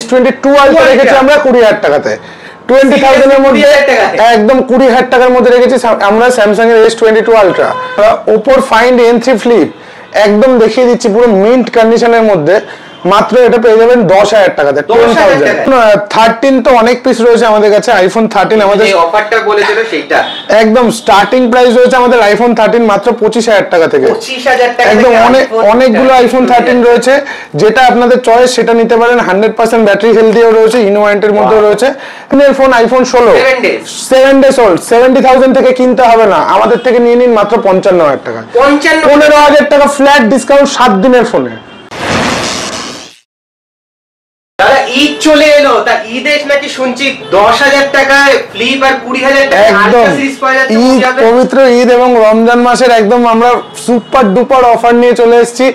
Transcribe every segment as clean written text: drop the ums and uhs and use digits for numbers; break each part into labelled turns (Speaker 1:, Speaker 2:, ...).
Speaker 1: S22 ultra রেখেছি আমরা 20,000 টাকাতে। 20,000 এর মধ্যে একদম 20,000 টাকার মধ্যে রেখেছি আমরা স্যামসাং এর S22 আলট্রা। ওপোর ফাইন্ড N3 ফ্লিপ একদম দেখিয়ে দিচ্ছি পুরো মিন্ট কন্ডিশনের মধ্যে, মাত্র এটা পেয়ে যাবেন 10,000 টাকাতে। 13 তো অনেক পিস রয়েছে আমাদের কাছে। আইফোন 13 আমাদের
Speaker 2: অফারটা বলেছিল সেইটা
Speaker 1: একদম স্টার্টিং প্রাইস রয়েছে আমাদের আইফোন 13 মাত্র 25,000 টাকা থেকে।
Speaker 2: 25,000 টাকা
Speaker 1: একদম অনেকগুলো আইফোন 13 রয়েছে, যেটা আপনাদের চয়েস সেটা নিতে পারেন। 100% ব্যাটারি হেলদিও রয়েছে, ইনওয়ারেন্টের মধ্যেও রয়েছে। এর ফোন আইফোন 16 7 ডেজ ওল্ড 70,000 থেকে কিনতে হবে না, আমাদের থেকে নিয়ে নিন মাত্র 55,000 টাকা। 15,000 টাকা ফ্ল্যাট ডিসকাউন্ট 7 দিনের ফোনে।
Speaker 2: দাদা ঈদ চলে এলো, তা ঈদে নাকি শুনছি 10,000 টাকায় ফ্লিপ আর 20,000 টাকায় আলট্রা সিরিজ পাওয়া যাচ্ছে।
Speaker 1: ঈদ, পবিত্র ঈদ এবং রমজান মাসের একদম আমরা সুপার ডুপার অফার নিয়ে চলে এসেছি।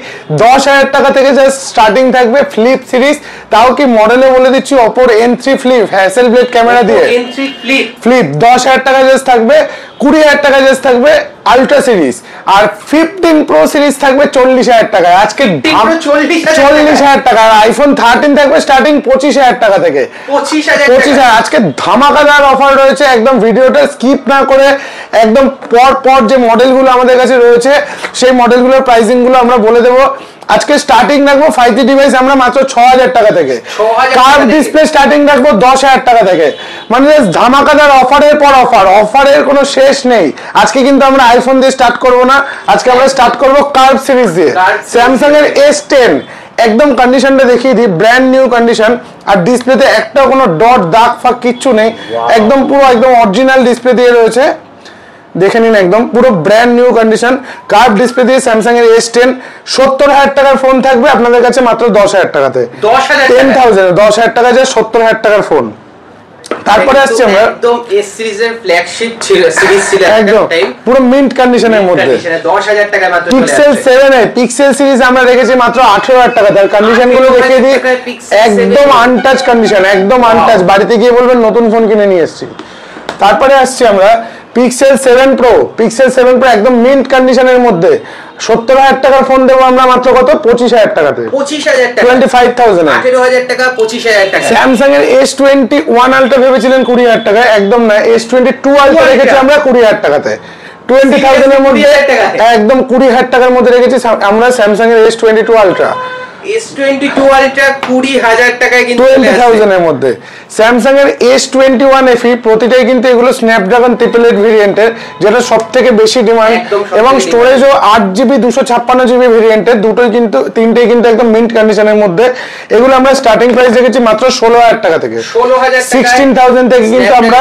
Speaker 1: 10,000 টাকা থেকে জাস্ট স্টার্টিং থাকবে ফ্লিপ সিরিজ, তাও কি মডেলে বলে দিচ্ছি ওপোর N3 flip hassle blade camera দিয়ে।
Speaker 2: N3 ফ্লিপ
Speaker 1: 10,000 টাকা জাস্ট থাকবে। 20,000 টাকা জাস্ট থাকবে আলট্রা সিরিজ, আর 15 প্রো সিরিজ থাকবে 40,000 টাকায়। আজকে 40,000 টাকা। আর আইফোন 13 থাকবে স্টার্টিং 25,000 টাকা থেকে। 25,000 আজকে ধামাকাদার অফার রয়েছে। একদম ভিডিওটা স্কিপ না করে একদম পর যে মডেলগুলো আমাদের কাছে রয়েছে সেই মডেলগুলোর প্রাইসিং গুলো আমরা বলে দেবো। আজকে স্টার্টিং রাখবো 5G ডিভাইস আমরা মাত্র 6,000 টাকা থেকে। কার্ভ ডিসপ্লে স্টার্টিং রাখবো 10,000 টাকা থেকে। মানে ধামাকাদার অফারের পর অফার, অফারের কোনো শেষ নেই। আজকে কিন্তু আমরা আইফোন দিয়ে স্টার্ট করবো না, আজকে আমরা স্টার্ট করবো কার্ভ সিরিজ দিয়ে। স্যামসাং এর S10 একদম কন্ডিশনটা দেখিয়ে দিই, ব্র্যান্ড নিউ কন্ডিশন। আর ডিসপ্লেতে একটা কোনো ডট দাগ ফাগ কিচ্ছু নেই, একদম পুরো একদম অরিজিনাল ডিসপ্লে দিয়ে রয়েছে। দেখে নিন একদম পুরো brand new condition curve display দিয়ে স্যামসাং এর S10। 70,000 টাকার ফোন থাকবে আপনাদের কাছে মাত্র 10,000 টাকাতে। 10,000 টাকা যে 70,000 টাকার ফোন। তারপরে আসছে আমরা
Speaker 2: একদম S সিরিজের ফ্ল্যাগশিপ সিরিজ ছিল
Speaker 1: একদম পুরো মিন্ট কন্ডিশনের মধ্যে
Speaker 2: 10,000 টাকা মাত্র।
Speaker 1: পিক্সেল 7 এ পিক্সেল সিরিজ আমরা রেখেছি মাত্র 18,000 টাকা। তার কন্ডিশন গুলো দেখিয়ে দিই, একদম আনটাচ কন্ডিশন, একদম আনটাচ। বাড়িতে গিয়ে বলবেন নতুন ফোন কিনে নিয়ে এসেছি। তারপরে আসছি আমরা পিক্সেল 7 প্রো। পিক্সেল 7 প্রো একদম মিন্ট কন্ডিশনের মধ্যে 70,000 টাকার ফোন দেবো আমরা মাত্র কত 25,000 টাকাতে।
Speaker 2: 25,000 টাকা
Speaker 1: 25,000
Speaker 2: 18,000 টাকা 25,000 টাকা।
Speaker 1: স্যামসাং এর S21 আলট্রা ভেবেছিলেন 20,000 টাকায়, একদম না। S22 আলট্রা রেখেছি আমরা 20,000 টাকাতে। 20,000 এর মধ্যে একদম 20,000 টাকার মধ্যে রেখেছি আমরা স্যামসাং এর S22 আলট্রা।
Speaker 2: S22 আলট্রা 20,000 টাকায় কিন্তু
Speaker 1: 20,000 এর মধ্যে। স্যামসাং এর S21 FE প্রতিটাই কিন্তু এগুলো স্ন্যাপড্রাগন 888 ভেরিয়েন্টের, যেটা সবথেকে বেশি ডিমান্ড। এবং স্টোরেজও 8GB 256GB ভেরিয়েন্টের, দুটোই কিন্তু তিনটেই কিন্তু একদম মিন্ট কন্ডিশনের মধ্যে। এগুলো আমরা স্টার্টিং প্রাইস রেখেছি মাত্র 16,000 টাকা থেকে। 16,000 থেকে কিন্তু আমরা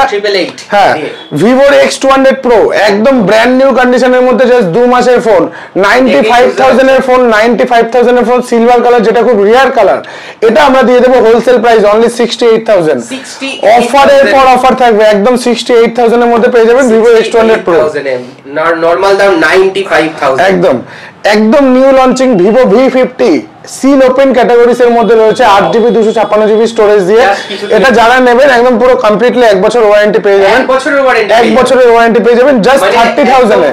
Speaker 1: হ্যাঁ Vivoর X200 Pro একদম ব্র্যান্ড নিউ কন্ডিশনের মধ্যে জাস্ট 2 মাসের ফোন। 95,000 এর ফোন, 95,000 এর ফোন সিলভার কালার, যেটা খুব রিয়ার কালার। এটা আমরা দিয়ে দেবো হোলসেল প্রাইস অনলি 68,000। অফারের পর অফার থাকবে, একদম 68,000 এর মধ্যে পেয়ে যাবেন Vivo X200 Pro।
Speaker 2: নরমাল দাম 95,000।
Speaker 1: একদম new launching Vivo V50 seal open categories এর মধ্যে রয়েছে, 8GB 256GB স্টোরেজ দিয়ে। এটা যারা নেবেন একদম পুরো কমপ্লিটলি 1 বছর ওয়ারেন্টি পেয়ে যাবেন। 1 বছরের ওয়ারেন্টি পেয়ে যাবেন জাস্ট 30,000 এ।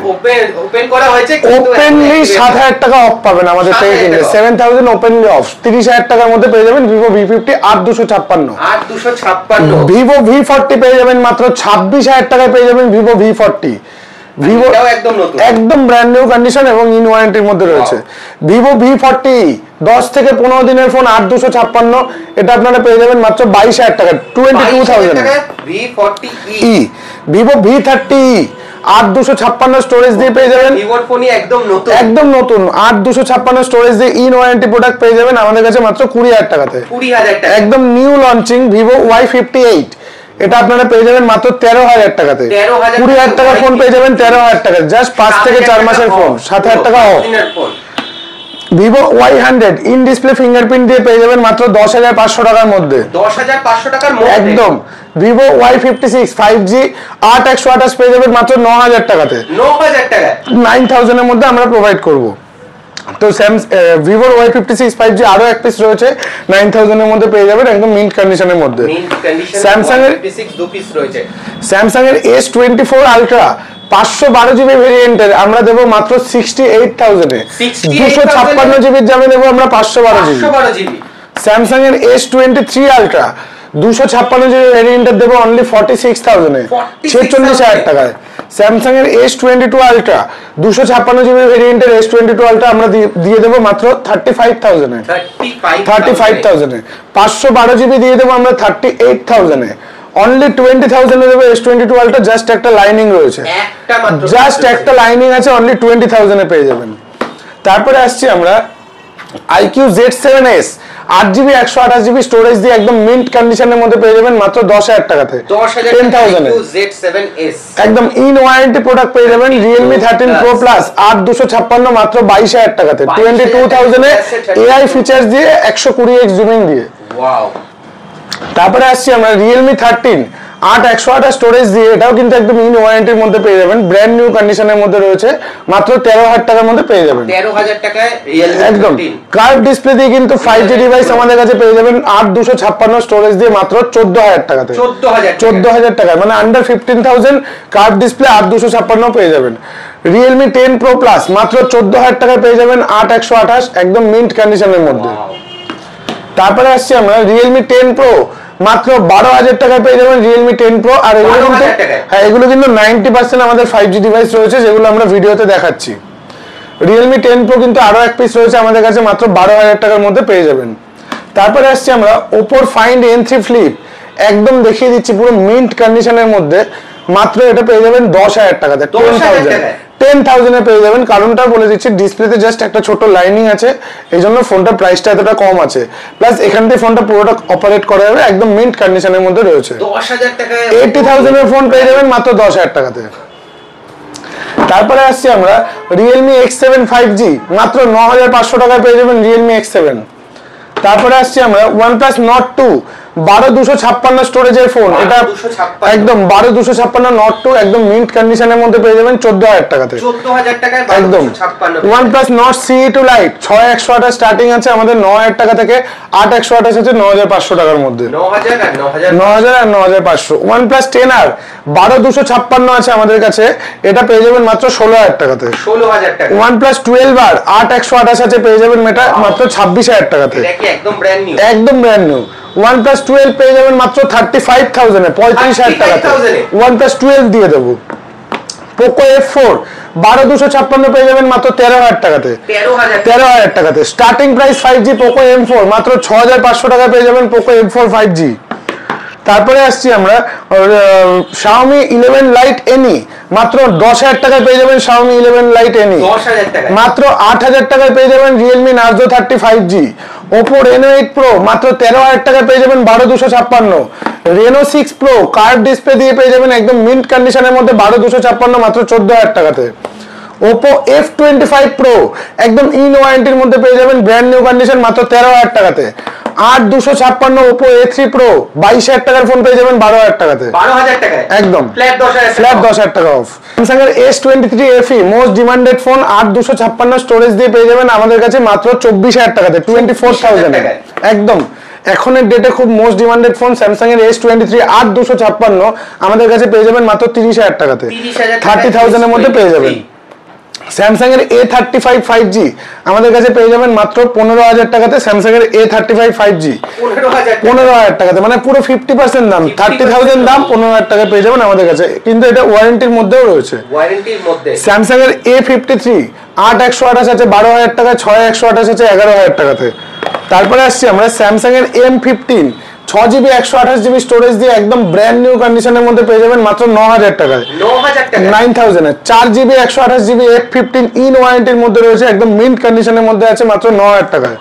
Speaker 2: ওপেন করা হয়েছে কিন্তু
Speaker 1: ওপেনলি 7,000 টাকা অফ পাবেন আমাদের থেকে কিনলে। 7,000 ওপেনলি অফ। 30,000 টাকার মধ্যে পেয়ে যাবেন Vivo V50 8256। Vivo V40 পেয়ে যাবেন মাত্র 26,000 টাকায় পেয়ে যাবেন Vivo V40। Vivo একদম ব্র্যান্ড নিউ কন্ডিশন এবং ইন ওয়ারেন্টির মধ্যে রয়েছে। Vivo V40 10 থেকে 15 দিনের ফোন 8256। এটা আপনারা পেয়ে যাবেন মাত্র 22,000 টাকা 22,000 V40e। Vivo V30 8256 স্টোরেজ দিয়ে পেয়ে যাবেন।
Speaker 2: ভিভোর ফোনই
Speaker 1: একদম নতুন 8256 স্টোরেজ দিয়ে ইন ওয়ারেন্টি প্রোডাক্ট পেয়ে যাবেন আমাদের কাছে মাত্র 20,000 টাকাতে।
Speaker 2: 20,000 টাকা
Speaker 1: একদম নিউ লঞ্চিং Vivo Y58। এটা আপনারা পেয়ে যাবেন মাত্র 13,000 টাকাতে। 20,000 টাকার ফোন পেয়ে যাবেন 13,000 টাকা, জাস্ট 5 থেকে 4 মাসের ফোন, 7,000 টাকা of. Vivo Y100 in display fingerprint দিয়ে পেয়ে যাবেন মাত্র 10,500 টাকার মধ্যে।
Speaker 2: 10,500 টাকার মধ্যে
Speaker 1: একদম। Vivo Y56 5G 8/128 পেয়ে যাবেন মাত্র 9,000 টাকাতে।
Speaker 2: 9,000 টাকা
Speaker 1: 9,000 এর মধ্যে আমরা প্রোভাইড করব। তো Vivo Y56 5G আরো এক পিস রয়েছে 9,000 এর মধ্যে পেয়ে যাবেন একদম মিন্ট কন্ডিশনের মধ্যে। স্যামসাং এর
Speaker 2: 56 দু পিস রয়েছে।
Speaker 1: স্যামসাং এর S24 আলট্রা 512GB ভেরিয়েন্টের আমরা দেব মাত্র 68,000 এ। 256GB দামে দেব আমরা 512GB। স্যামসাং এর S23 আলট্রা 256 জিবি ভেরিয়েন্টের দেবো অনলি 46,000 এ, 46,000 টাকায়। স্যামসাং এর S22 আলট্রা 256 জিবি ভেরিয়েন্টের S22 আলট্রা আমরা দিয়ে দেবো মাত্র 35,000 এ, 35,000 এ। 512 জিবি দিয়ে দেবো আমরা 38,000 এ। অনলি 20,000 এ দেবো S22 আলট্রা, জাস্ট একটা লাইনিং রয়েছে, জাস্ট একটা লাইনিং আছে, অনলি 20,000 এ পেয়ে যাবেন। তারপরে আসছি আমরা IQ Z7s 8GB 128GB storage দিয়ে একদম মিন্ট কন্ডিশনের মধ্যে পেয়ে যাবেন মাত্র 10,000 টাকাতে, 10,000 এ।
Speaker 2: Z7s
Speaker 1: একদম ইন ওয়ারেন্টি প্রোডাক্ট পেয়ে যাবেন। Realme 13 Pro Plus 8256 মাত্র 22,000 টাকাতে, 22,000 এ AI ফিচারস দিয়ে 120x জুমিং দিয়ে।
Speaker 2: ওয়াও।
Speaker 1: তারপরে আসছি আমরা Realme 13 8/128 স্টোরেজ দিয়ে, এটাও কিন্তু একদম ইন ওয়ারেন্টির মধ্যে পেয়ে যাবেন, ব্র্যান্ড নিউ কন্ডিশনের মধ্যে রয়েছে, মাত্র 13,000 টাকার মধ্যে পেয়ে যাবেন,
Speaker 2: 13,000 টাকায় Realme
Speaker 1: একদম
Speaker 2: 13
Speaker 1: কার্ভ ডিসপ্লে দিয়ে কিন্তু 5G ডিভাইস আমাদের কাছে পেয়ে যাবেন 8256 স্টোরেজ দিয়ে মাত্র 14,000 টাকাতে, 14,000 টাকায়, মানে আন্ডার 15,000 কার্ভ ডিসপ্লে 8256 পেয়ে যাবেন। Realme 10 Pro Plus মাত্র 14,000 টাকায় পেয়ে যাবেন 8/128 একদম মিন্ট কন্ডিশনের মধ্যে। তারপরে আসছি আমরা Realme 10 Pro মাত্র 12,000 টাকায় পেয়ে যাবেন Realme 10 Pro। আর এগুলো কিন্তু হ্যাঁ, এগুলো কিন্তু 90% আমাদের 5G ডিভাইস রয়েছে, যেগুলো আমরা ভিডিওতে দেখাচ্ছি। Realme 10 Pro কিন্তু আরো এক পিস রয়েছে আমাদের কাছে, মাত্র 12,000 টাকার মধ্যে পেয়ে যাবেন। তারপরে আসছি আমরা Oppo Find N3 Flip, একদম দেখিয়ে দিচ্ছি পুরো মিন্ট কন্ডিশনের মধ্যে, মাত্র এটা পেয়ে যাবেন 10,000 টাকাতে, 10,000 এ পেয়ে যাবেন। কারণটা বলে দিচ্ছি, ডিসপ্লেতে জাস্ট একটা ছোট লাইনিং আছে, এই জন্য ফোনটার প্রাইসটা এতটা কম আছে, প্লাস এখান থেকে ফোনটা পুরোটা অপারেট করা যাবে, একদম মিন্ট কন্ডিশনের মধ্যে রয়েছে।
Speaker 2: 10,000 টাকায়
Speaker 1: 80,000 এর ফোন পেয়ে যাবেন মাত্র 10,000 টাকাতে। তারপরে আসছি আমরা Realme X7 5G মাত্র 9,500 টাকায় পেয়ে যাবেন Realme X7। তারপরে আসছি আমরা OnePlus Nord 2 12,256 স্টোরেজের ফোন, এটা একদম 12,256 Nord 2 একদম মিন্ট কন্ডিশনের মধ্যে পেয়ে যাবেন 14,000 টাকাতে,
Speaker 2: 14,000 টাকায়
Speaker 1: একদম। OnePlus Nord CE2 Lite 6/128 starting আছে আমাদের 9,000 টাকা থেকে, 8/128 আছে 9,500 টাকার মধ্যে, 9,000 আর 9,500। OnePlus 10R 12,256 আছে আমাদের কাছে, এটা পেয়ে যাবেন মাত্র 16,000 টাকাতে,
Speaker 2: 16,000 টাকা।
Speaker 1: OnePlus 12R 8/128 আছে, পেয়ে যাবেন এটা মাত্র 26,000 টাকাতে,
Speaker 2: এটা কি একদম ব্র্যান্ড নিউ,
Speaker 1: একদম ব্র্যান্ড নিউ। OnePlus 12 পেয়ে যাবেন মাত্র 35,000 এ, 35,000 টাকাতে OnePlus 12 দিয়ে দেবো। Poco F4 12,256 পেয়ে যাবেন মাত্র 13,000 টাকাতে, 13,000 টাকাতে। Starting price 5G Poco M4 মাত্র 6,500 টাকায় পেয়ে যাবেন Poco M4 5G। তারপরে আসছি আমরা Xiaomi 11 Lite NE মাত্র 10,000 টাকায় পেয়ে যাবেন Xiaomi 11 Lite NE,
Speaker 2: 10,000 টাকা।
Speaker 1: মাত্র 8,000 টাকায় পেয়ে যাবেন Realme Narzo 30 5G। Oppo Reno 8 Pro মাত্র 13,000 টাকায় পেয়ে যাবেন 12,256। Reno 6 Pro কার্ভ ডিসপ্লে দিয়ে পেয়ে যাবেন একদম মিন্ট কন্ডিশনের মধ্যে 12,256 মাত্র 14,000 টাকাতে। Oppo F25 Pro একদম ইন ওয়ারেন্টির মধ্যে পেয়ে যাবেন ব্র্যান্ড নিউ কন্ডিশন মাত্র 13,000 টাকাতে। 8,256 Oppo A3 Pro 22,000 টাকার ফোন পেয়ে যাবেন 12,000 টাকাতে,
Speaker 2: 12,000 টাকায়
Speaker 1: একদম
Speaker 2: ফ্ল্যাট
Speaker 1: 10,000 টাকা অফ। Samsung এর S23 FE most demanded phone 8,256 storage দিয়ে পেয়ে যাবেন আমাদের কাছে মাত্র 24,000 টাকাতে, 24,000 একদম। এখনের ডেটে খুব মোস্ট ডিমান্ডেড ফোন Samsung এর S23 8,256 আমাদের কাছে পেয়ে যাবেন মাত্র 30,000 টাকাতে, 30,000 এর মধ্যে পেয়ে যাবেন। Samsung এর A35 5G আমাদের কাছে পেয়ে যাবেন মাত্র 15,000 টাকাতে, Samsung এর A35 5G 15,000 টাকাতে, মানে পুরো 50% দাম, 30,000 দাম 15,000 টাকায় পেয়ে যাবেন আমাদের কাছে, কিন্তু এটা ওয়ারেন্টির মধ্যেও রয়েছে,
Speaker 2: ওয়ারেন্টির মধ্যে।
Speaker 1: Samsung এর A53 8/128 আছে 12,000 টাকা, 6/128 আছে 11,000 টাকাতে। তারপরে আসছি আমরা Samsung এর M15 6GB 128GB স্টোরেজ দিয়ে একদম ব্র্যান্ড নিউ কন্ডিশনের মধ্যে পেয়ে যাবেন মাত্র 9,000 টাকায়, 9,000 এ। 4GB 128GB F15 ইন ওয়ারেন্টির মধ্যে রয়েছে, একদম মিন্ট কন্ডিশনের মধ্যে আছে মাত্র 9,000 টাকায়।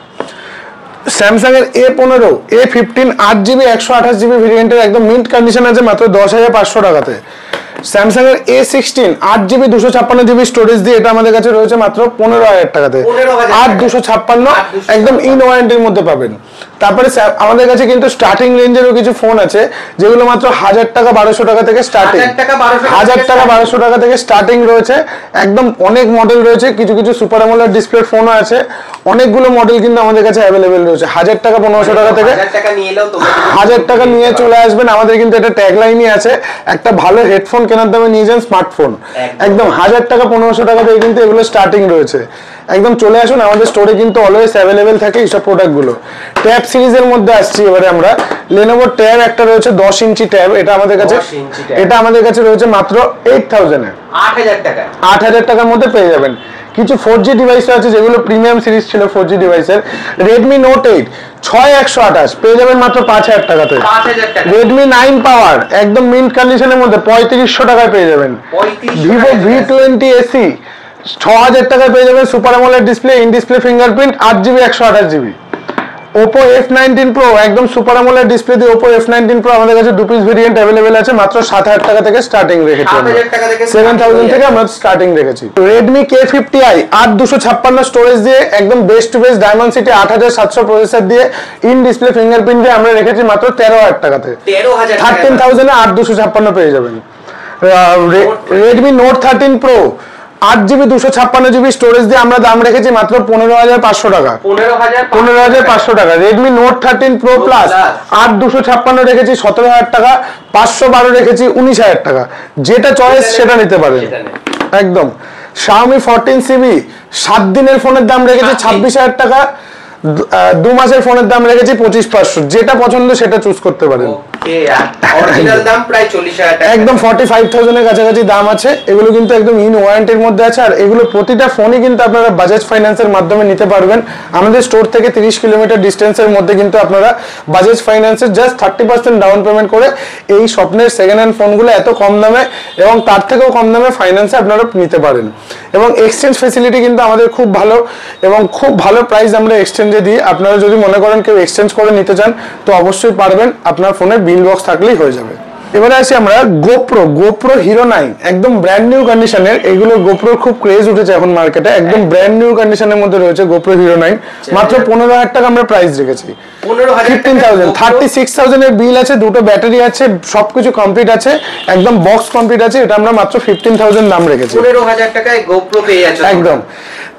Speaker 1: Samsung এর A15 A15 8GB 128GB ভেরিয়েন্টের একদম মিন্ট কন্ডিশন আছে মাত্র 10,500 টাকাতে। Samsung এর A16 8GB 256GB স্টোরেজ দিয়ে এটা আমাদের কাছে রয়েছে মাত্র 15,000 টাকাতে, 8,256 একদম ইন ওয়ারেন্টির মধ্যে পাবেন। তারপরে আমাদের কাছে কিন্তু স্টার্টিং রেঞ্জেরও কিছু ফোন আছে, যেগুলো মাত্র 1,000 টাকা 1,200 টাকা থেকে স্টার্টিং, 1,000 টাকা 1,200 টাকা থেকে স্টার্টিং রয়েছে, একদম অনেক মডেল রয়েছে, কিছু কিছু সুপার অ্যামোলেড ডিসপ্লে ফোনও আছে, অনেকগুলো মডেল কিন্তু আমাদের কাছে অ্যাভেলেবেল রয়েছে। 1,000 টাকা 1,500 টাকা থেকে 1,000 টাকা নিয়ে চলে আসবেন। আমাদের কিন্তু এটা ট্যাগলাইনই আছে, একটা ভালো হেডফোন কেনার দামে নিয়ে যান স্মার্টফোন, একদম 1,000 টাকা 1,500 টাকা থেকে কিন্তু এগুলো স্টার্টিং রয়েছে। একদম চলে আসুন, আমাদের স্টোরে কিন্তু অলওয়েজ অ্যাভেলেবেল থাকে এইসব প্রোডাক্টগুলো। ট্যাব সিরিজের মধ্যে আসছি এবারে আমরা। Lenovo ট্যাব একটা রয়েছে 10 ইঞ্চি ট্যাব, এটা আমাদের কাছে রয়েছে মাত্র 8000 এ, 8000 টাকার মধ্যে পেয়ে যাবেন। কিছু 4G ডিভাইস আছে যেগুলো প্রিমিয়াম সিরিজ ছিল 4G ডিভাইসের। Redmi Note 8 6128 পেয়ে যাবেন মাত্র 5000 টাকাতে। Redmi 9 পাওয়ার একদম মিন্ট কন্ডিশনের মধ্যে 3500 টাকায় পেয়ে যাবেন। Vivo V20 SE 6000 টাকায় পেয়ে যাবেন, super AMOLED display, in display fingerprint, 8GB 128GB। Oppo F19 Pro একদম সুপার অ্যামোলেড ডিসপ্লে দিয়ে Oppo F19 Pro আমাদের কাছে 2 পিস ভেরিয়েন্ট अवेलेबल আছে, মাত্র 7000 টাকা থেকে স্টার্টিং রেখেছি। 7000 থেকে আমরা স্টার্টিং রেখেছি। Redmi K50i 8256 স্টোরেজ দিয়ে একদম best to best diamond city 8700 processor দিয়ে ইন ডিসপ্লে ফিঙ্গারপ্রিন্ট দিয়ে আমরা রেখেছি মাত্র 13000 টাকাতে। 13000 এ 8256 পেয়ে যাবেন। Redmi Note 13 Pro 8GB 256GB storage দিয়ে আমরা দাম রেখেছি মাত্র 15500 টাকা। 15500 টাকা। Redmi Note 13 Pro Plus 8256 রেখেছি 17000 টাকা, 512 রেখেছি 19000 টাকা। যেটা চয়েস সেটা নিতে পারেন একদম। Xiaomi 14CB 7 দিনের ফোনের দাম রেখেছি 26000 টাকা, 2 মাসের ফোনের দাম রেখেছি 25500। যেটা পছন্দ সেটা চুজ করতে পারেন।
Speaker 2: অরিজিনাল দাম প্রায় 40000 টাকা,
Speaker 1: একদম 45000 এর কাছাকাছি দাম আছে। এগুলো কিন্তু একদম ইন ওয়ারেন্টির মধ্যে আছে, আর এগুলো প্রতিটা ফোনই কিন্তু আপনারা বাজাজ ফাইন্যান্সের মাধ্যমে নিতে পারবেন। আমাদের স্টোর থেকে 30 কিলোমিটার ডিস্টেন্সের মধ্যে কিন্তু আপনারা বাজাজ ফাইন্যান্সের জাস্ট 30% ডাউন পেমেন্ট করে এই স্বপ্নের সেকেন্ড হ্যান্ড ফোনগুলো এত কম দামে এবং তার থেকেও কম দামে ফাইন্যান্সে আপনারা নিতে পারেন। এবং এক্সচেঞ্জ ফ্যাসিলিটি কিন্তু আমাদের খুব ভালো এবং খুব ভালো প্রাইস আমরা এক্সচেঞ্জে দিই। আপনারা যদি মনে করেন কেউ এক্সচেঞ্জ করে নিতে চান তো অবশ্যই পারবেন, আপনার ফোনে বিল বক্স থাকলেই হয়ে যাবে। এবারে আসি আমরা গোপ্রো হিরো 9 একদম ব্র্যান্ড নিউ কন্ডিশনের। এগুলো গোপ্রোর খুব ক্রেজ উঠেছে এখন মার্কেটে, একদম ব্র্যান্ড নিউ কন্ডিশনের মধ্যে রয়েছে গোপ্রো হিরো 9, মাত্র 15000 টাকা আমরা প্রাইস রেখেছি। 15000 36000 এর বিল আছে, দুটো ব্যাটারি আছে, সবকিছু কমপ্লিট আছে, একদম বক্স কমপ্লিট আছে। এটা আমরা মাত্র 15000 দাম রেখেছি।
Speaker 2: 15000 টাকায় গোপ্রো পেয়ে যাচ্ছে
Speaker 1: একদম।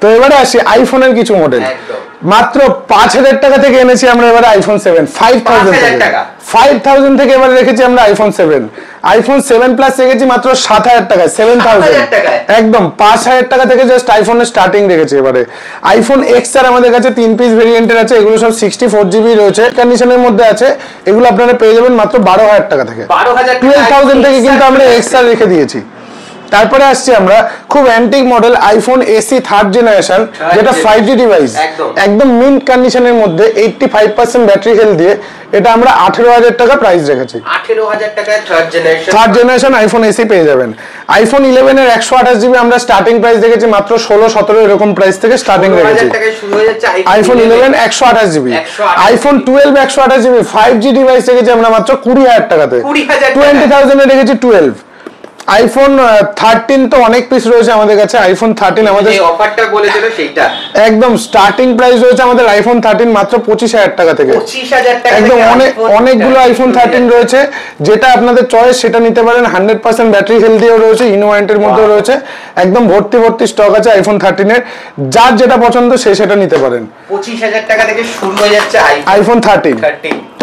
Speaker 1: তো এবারে আসি আইফোনের কিছু মডেল। মাত্র 5000 টাকা থেকে এনেছি আমরা এবারে আইফোন 7, 5000 থেকে এবারে রেখেছি আমরা আইফোন 7। আইফোন 7 প্লাস রেখেছি মাত্র 7000 টাকায়, 7000 একদম 5000 টাকা থেকে জাস্ট আইফোনের স্টার্টিং রেখেছি এবারে। আইফোন XR আমাদের কাছে 3 পিস ভেরিয়েন্টের আছে, এগুলো সব 64GB রয়েছে, কন্ডিশনের মধ্যে আছে। এগুলো আপনারা পেয়ে যাবেন মাত্র 12000 টাকা থেকে। 12000 থেকে কিন্তু আমরা XR রেখে দিয়েছি। তারপরে আসছি আমরা খুব antique model iPhone SE 3rd generation, যেটা 5G ডিভাইস, একদম মিন্ট কন্ডিশনের মধ্যে 85% ব্যাটারি হেলথ দিয়ে। এটা আমরা 18000 টাকা প্রাইস রেখেছি।
Speaker 2: 18000 টাকায়
Speaker 1: 3rd জেনারেশন আইফোন SE পেয়ে যাবেন। আইফোন 11 এর 128GB আমরা স্টার্টিং প্রাইস রেখেছি মাত্র 16-17 এরকম প্রাইস থেকে স্টার্টিং রেখেছি। IPhone 11 128GB। IPhone 12 128GB 5G device রেখেছি আমরা মাত্র 20000 টাকাতে। 20000 এ রেখেছি 12। আইফোন 13 তো অনেক পিস রয়েছে আমাদের কাছে। আইফোন 13 আমাদের
Speaker 2: যে অফারটা বলেছিল সেইটা
Speaker 1: একদম স্টার্টিং প্রাইস রয়েছে আমাদের আইফোন 13 মাত্র 25000 টাকা থেকে।
Speaker 2: 25000 টাকা
Speaker 1: একদম অনেকগুলো আইফোন 13 রয়েছে, যেটা আপনাদের চয়েস সেটা নিতে পারেন। 100% ব্যাটারি হেলথিও রয়েছে, ইন ওয়ারেন্টির মধ্যে রয়েছে, একদম ভর্তি স্টক আছে আইফোন 13 এর। যার যেটা পছন্দ সে সেটা নিতে পারেন।
Speaker 2: 25000 টাকা থেকে শুরু হয়ে যাচ্ছে
Speaker 1: আইফোন 13।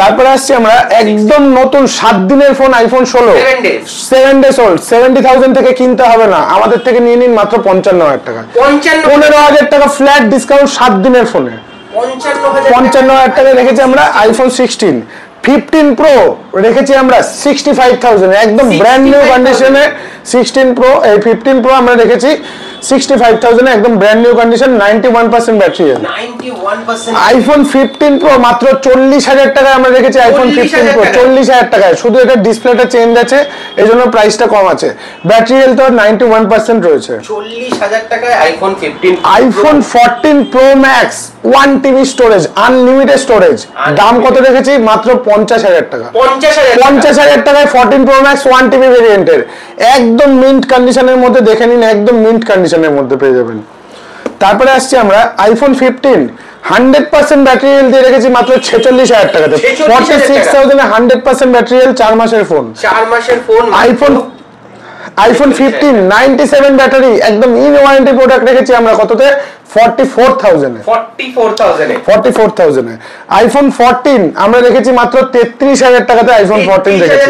Speaker 1: তারপরে আসছি আমরা একদম নতুন 7 দিনের ফোন আইফোন 16, 7 ডেজ ওল্ড। 70000 থেকে কিনতে হবে না, আমাদের থেকে নিয়ে নিন মাত্র 55000 টাকা। 15000 টাকা ফ্ল্যাট ডিসকাউন্ট 7 দিনের ফোনে। 55000 টাকা রেখেছি আমরা আইফোন 16। 15 প্রো রেখেছি আমরা 65000 একদম ব্র্যান্ড নিউ কন্ডিশনে। 16 প্রো এই 15 প্রো আমরা রেখেছি 65000 একদম brand new condition, 91% battery.
Speaker 2: 91%
Speaker 1: iPhone 15 pro মাত্র 40000 টাকায় আমরা রেখেছি আইফোন 15 প্রো 40000 টাকায়। শুধু এটা ডিসপ্লেটা চেঞ্জ আছে, এজন্য প্রাইসটা কম আছে। ব্যাটারি হেলথ 91% রয়েছে।
Speaker 2: 40000 টাকায় iPhone 15।
Speaker 1: IPhone 14 pro max 1TB storage, unlimited storage, দাম কত রেখেছি মাত্র 50000 টাকা। 50000 টাকায় 14 প্রো ম্যাক্স 1TB ভেরিয়েন্টের, একদম মিন্ট কন্ডিশনের মধ্যে দেখে নিন, একদম মিন্ট কন্ডিশনের মধ্যে পেয়ে যাবেন। তারপরে আসছি আমরা আইফোন 15 100% ব্যাটারি হেলথ দিয়ে রেখেছি মাত্র 46000 টাকাতে। 46000 এ 100% ব্যাটারি হেলথ, 4 মাসের ফোন।
Speaker 2: 4 মাসের ফোন
Speaker 1: আইফোন আইফোন 15 97 ব্যাটারি একদম ইন ওয়ারেন্টি প্রোডাক্ট রেখেছি আমরা কততে 44,000 এ 44,000 এ আইফোন 14 আমরা রেখেছি মাত্র 33,000 টাকাতে আইফোন 14 রেখেছি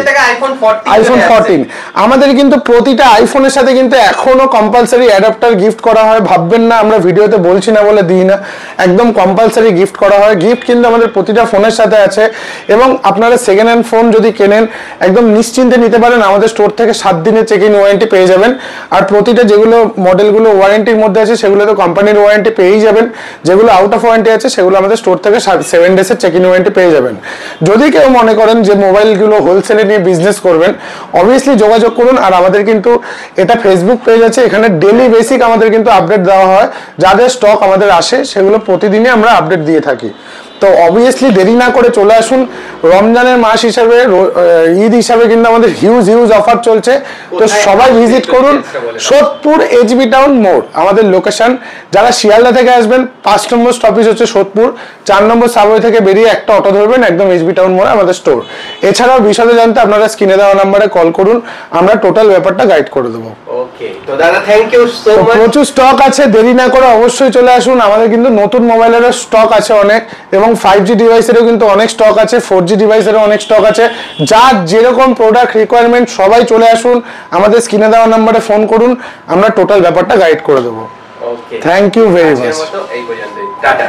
Speaker 1: আইফোন 14 আমাদের কিন্তু প্রতিটা আইফোনের সাথে কিন্তু এখনো কম্পালসারি অ্যাডাপ্টার গিফট করা হয় ভাববেন না আমরা ভিডিওতে বলছি না বলে দিই না একদম কম্পালসারি গিফট করা হয় গিফট কিন্তু আমাদের প্রতিটা ফোনের সাথে আছে এবং আপনারা সেকেন্ড হ্যান্ড ফোন যদি কেনেন একদম নিশ্চিন্তে নিতে পারেন আমাদের স্টোর থেকে 7 দিনের চেক ইন ওয়ারেন্টি পেয়ে যাবেন আর প্রতিটা যেগুলো মডেলগুলো ওয়ারেন্টির মধ্যে আছে সেগুলো তো কোম্পানির ওয়ারেন্টি পেয়েই যাবেন যেগুলো আউট অফ ওয়ারেন্টি আছে সেগুলো আমাদের স্টোর থেকে 7 ডেজের চেক ইন ওয়ারেন্টি পেয়ে যাবেন যদি কেউ মনে করেন যে মোবাইলগুলো হোলসেলে নিয়ে বিজনেস করবেন অবভিয়াসলি যোগাযোগ করুন আর আমাদের কিন্তু এটা ফেসবুক পেজ আছে এখানে ডেইলি বেসিক আমাদের কিন্তু আপডেট দেওয়া হয় যাদের স্টক আমাদের আসে সেগুলো প্রতিদিনই আমরা আপডেট দিয়ে থাকি তো অবভিয়াসলি দেরি না করে চলে আসুন রমজানের মাস হিসাবে ঈদ হিসাবে কিন্তু আমাদের হিউজ অফার চলছে তো সবাই ভিজিট করুন সোদপুর এইচবি টাউন মোড় আমাদের লোকেশন যারা শিয়ালদা থেকে আসবেন 5 নম্বর স্টপেজ হচ্ছে সোদপুর 4 নম্বর সাবওয়ে থেকে বেরিয়ে একটা অটো ধরবেন একদম এইচবি টাউন মোড়ে আমাদের স্টোর এছাড়াও বিশদে জানতে আপনারা স্ক্রিনে দেওয়া নম্বরে কল করুন আমরা টোটাল ব্যাপারটা গাইড করে দেবো
Speaker 2: ওকে তো দাদা থ্যাংক ইউ সো মাচ
Speaker 1: প্রচুর স্টক আছে দেরি না করে অবশ্যই চলে আসুন আমাদের কিন্তু নতুন মোবাইলেরও স্টক আছে অনেক এবং 5G ডিভাইসেরও কিন্তু অনেক স্টক আছে 4G ডিভাইসেরও অনেক স্টক আছে যার যেরকম প্রোডাক্ট রিকোয়ারমেন্ট সবাই চলে আসুন আমাদের স্ক্রিনে দেওয়া নম্বরে ফোন করুন আমরা টোটাল ব্যাপারটা গাইড করে দেবো
Speaker 2: okay
Speaker 1: thank you very much
Speaker 2: এই পর্যন্তই টাটা